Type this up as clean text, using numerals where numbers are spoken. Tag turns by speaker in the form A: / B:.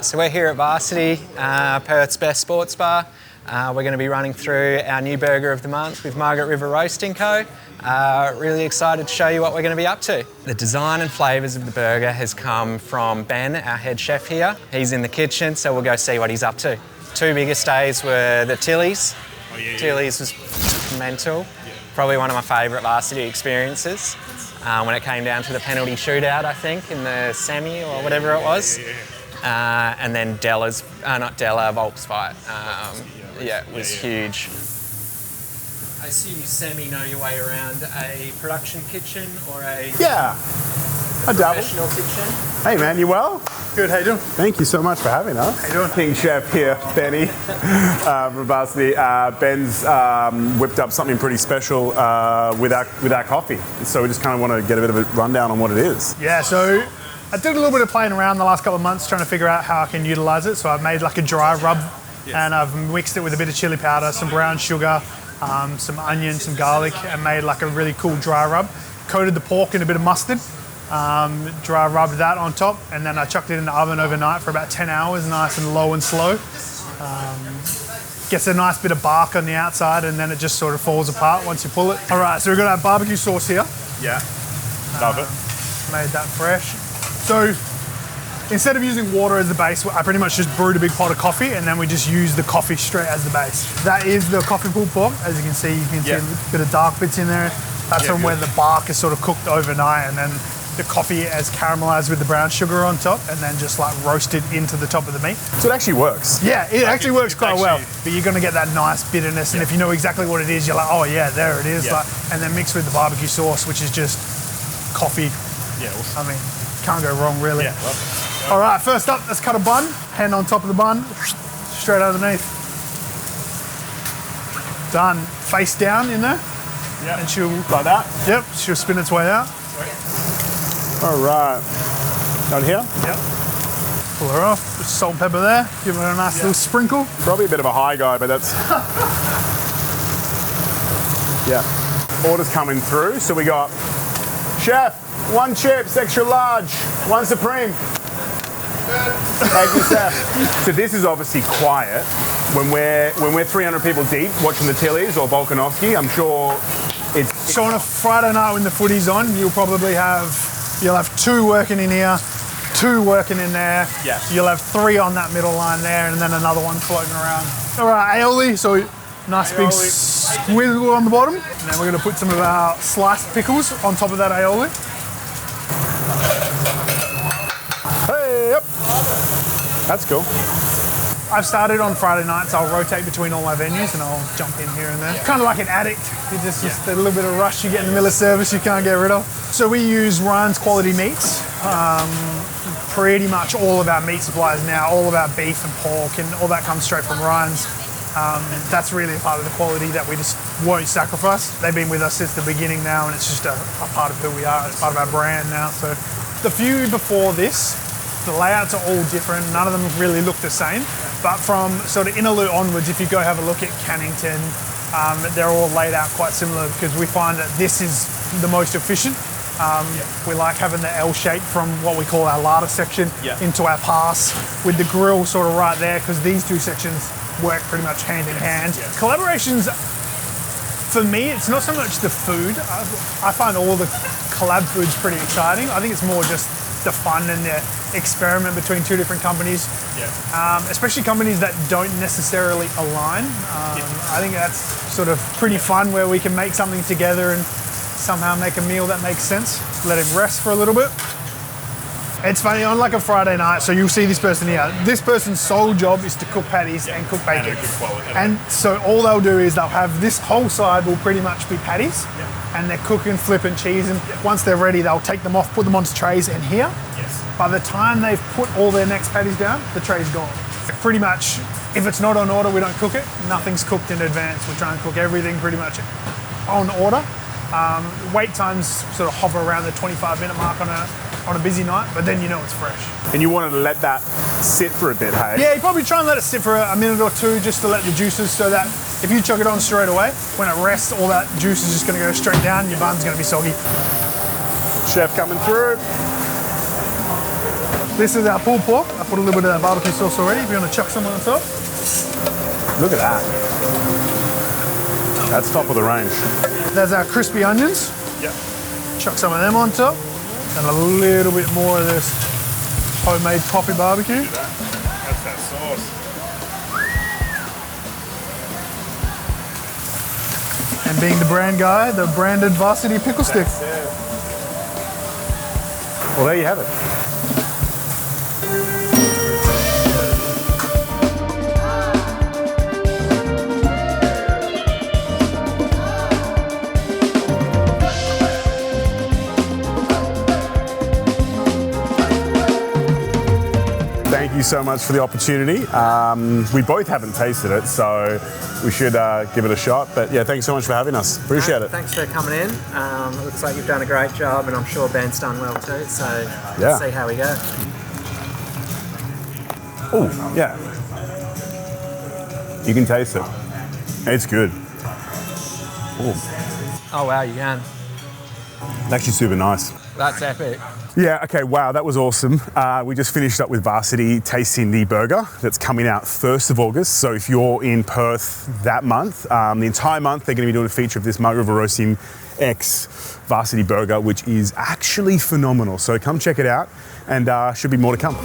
A: So we're here at Varsity, Perth's best sports bar. We're going to be running through our new burger of the month with Margaret River Roasting Co. Really excited to show you what we're going to be up to. The design and flavours of the burger has come from Ben, our head chef here. He's in the kitchen, so we'll go see what he's up to. Two biggest days were the Tillies. Tillies was mental. Probably one of my favourite Varsity experiences. When it came down to the penalty shootout, I think, in the semi or whatever it was. And then Volk's fight. It was huge. I assume you semi-know your way around a production kitchen or a professional kitchen.
B: Hey man, you well?
C: Good, how you doing?
B: Thank you so much for having us.
C: How you doing?
B: King Chef here, Benny from Varsity. Ben's whipped up something pretty special with our coffee. So we just kind of want to get a bit of a rundown on what it is.
C: Yeah, so I did a little bit of playing around the last couple of months trying to figure out how I can utilize it. So I've made like a dry rub and I've mixed it with a bit of chili powder, some brown sugar, some onion, some garlic, and made like a really cool dry rub. Coated the pork in a bit of mustard. Dry rubbed that on top, and then I chucked it in the oven overnight for about 10 hours, nice and low and slow. Gets a nice bit of bark on the outside, and then it just sort of falls apart once you pull it. All right, so we've got our barbecue sauce here.
B: Yeah, love it.
C: Made that fresh. So instead of using water as the base, I pretty much just brewed a big pot of coffee, and then we just use the coffee straight as the base. That is the coffee pulled pork. As you can see a bit of dark bits in there. That's from where the bark is sort of cooked overnight, and then the coffee is caramelized with the brown sugar on top, and then just like roasted into the top of the meat.
B: So it actually works.
C: Yeah, it actually works quite well. But you're going to get that nice bitterness, and if you know exactly what it is, you're like, oh yeah, there it is. Like, and then mixed with the barbecue sauce, which is just coffee.
B: Yeah, awesome.
C: I mean, can't go wrong really.
B: Yeah, love it.
C: All right, first up, let's cut a bun. Hand on top of the bun, straight underneath. Done. Face down in there.
B: Yeah.
C: And she'll
B: Like that?
C: Yep, she'll spin its way out.
B: All right. Down here?
C: Yep. Pull her off, put salt and pepper there, give her a nice little sprinkle.
B: Probably a bit of a high guy, but that's... Orders coming through. So we got, Chef, 1 chips, extra large, 1 supreme. Thank you, Chef. So this is obviously quiet. When we're 300 people deep watching the Tillies or Volkanovski, I'm sure it's...
C: So on a Friday night when the footy's on, you'll have 2 working in here, 2 working in there.
B: Yeah.
C: You'll have 3 on that middle line there, and then another one floating around. All right, aioli, so nice big squiggle on the bottom. And then we're gonna put some of our sliced pickles on top of that aioli.
B: Hey, yep. That's cool.
C: I've started on Friday nights. I'll rotate between all my venues and I'll jump in here and there. Kind of like an addict. You just a little bit of rush you get in the middle of service you can't get rid of. So we use Ryan's Quality Meats. Pretty much all of our meat suppliers now, all of our beef and pork and all that comes straight from Ryan's. That's really a part of the quality that we just won't sacrifice. They've been with us since the beginning now, and it's just a part of who we are. It's part of our brand now. So the few before this, the layouts are all different. None of them really look the same. But from sort of Innaloo onwards, if you go have a look at Cannington, they're all laid out quite similar because we find that this is the most efficient. We like having the L shape from what we call our larder section into our pass with the grill sort of right there, because these 2 sections work pretty much hand in hand. Collaborations, for me, it's not so much the food. I find all the collab foods pretty exciting. I think it's more just the fun and the experiment between 2 different companies, especially companies that don't necessarily align. I think that's sort of pretty fun where we can make something together and somehow make a meal that makes sense. Let it rest for a little bit. It's funny, on like a Friday night, so you'll see this person here. This person's sole job is to cook patties and cook bacon. And so all they'll do is they'll have this whole side will pretty much be patties. And they're cooking, flipping, cheesing. Once they're ready, they'll take them off, put them onto trays in here. By the time they've put all their next patties down, the tray's gone. Pretty much, if it's not on order, we don't cook it. Nothing's cooked in advance. We try and cook everything pretty much on order. Wait times sort of hover around the 25-minute mark on a busy night, but then you know it's fresh.
B: And you wanted to let that sit for a bit, hey?
C: Yeah, you probably try and let it sit for a minute or 2 just to let the juices, so that if you chuck it on straight away, when it rests, all that juice is just going to go straight down, your bun's going to be soggy.
B: Chef coming through.
C: This is our pulled pork. I put a little bit of that barbecue sauce already if you want to chuck some on top.
B: Look at that. That's top of the range.
C: There's our crispy onions.
B: Yep.
C: Chuck some of them on top. And a little bit more of this homemade coffee barbecue.
B: Look at that. That's that sauce.
C: And being the brand guy, the branded Varsity pickle stick.
B: Well, there you have it. Thank you so much for the opportunity. We both haven't tasted it, so we should give it a shot. But yeah, thanks so much for having us. Appreciate it.
A: Thanks for coming in. It looks like you've done a great job, and I'm sure Ben's done well too. So
B: Yeah.
A: let's see how we go.
B: Oh, yeah. You can taste it. It's good. Ooh.
A: Oh wow, you can.
B: It's actually super nice.
A: That's epic.
B: Yeah, okay, wow, that was awesome. We just finished up with Varsity tasting the burger that's coming out 1st of August. So if you're in Perth that month, the entire month, they're gonna be doing a feature of this Margaret River Roasting X Varsity burger, which is actually phenomenal. So come check it out, and should be more to come.